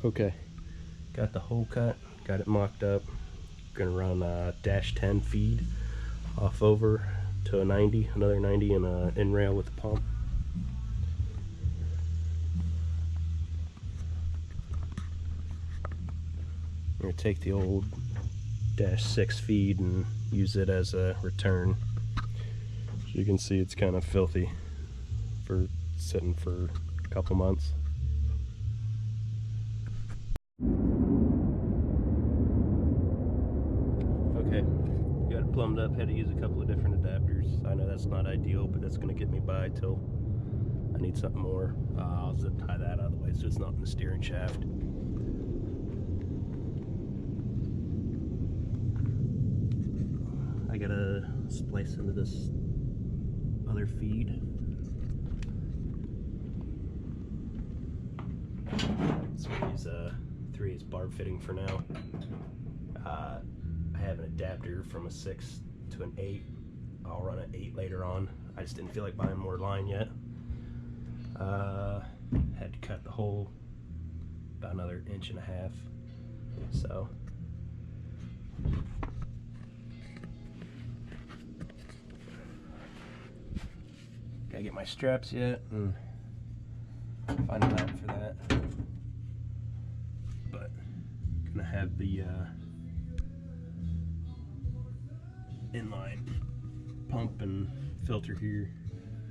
Okay, got the hole cut, got it mocked up. Gonna run a -10 feed off over to a 90, another 90, and a in rail with the pump. I'm gonna take the old -6 feed and use it as a return. As you can see, it's kind of filthy for sitting for a couple months. Okay, got it plumbed up. Had to use a couple of different adapters. I know that's not ideal, but that's gonna get me by till I need something more. I'll zip tie that out of the way so it's not in the steering shaft. I gotta splice into this other feed. So these 3 is barb fitting for now. I have an adapter from a 6 to an 8. I'll run an 8 later on. I just didn't feel like buying more line yet. Had to cut the hole about another 1.5 inches. So gotta get my straps yet and find a mount for that. But gonna have the inline pump and filter here,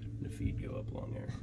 and the feed go up along there.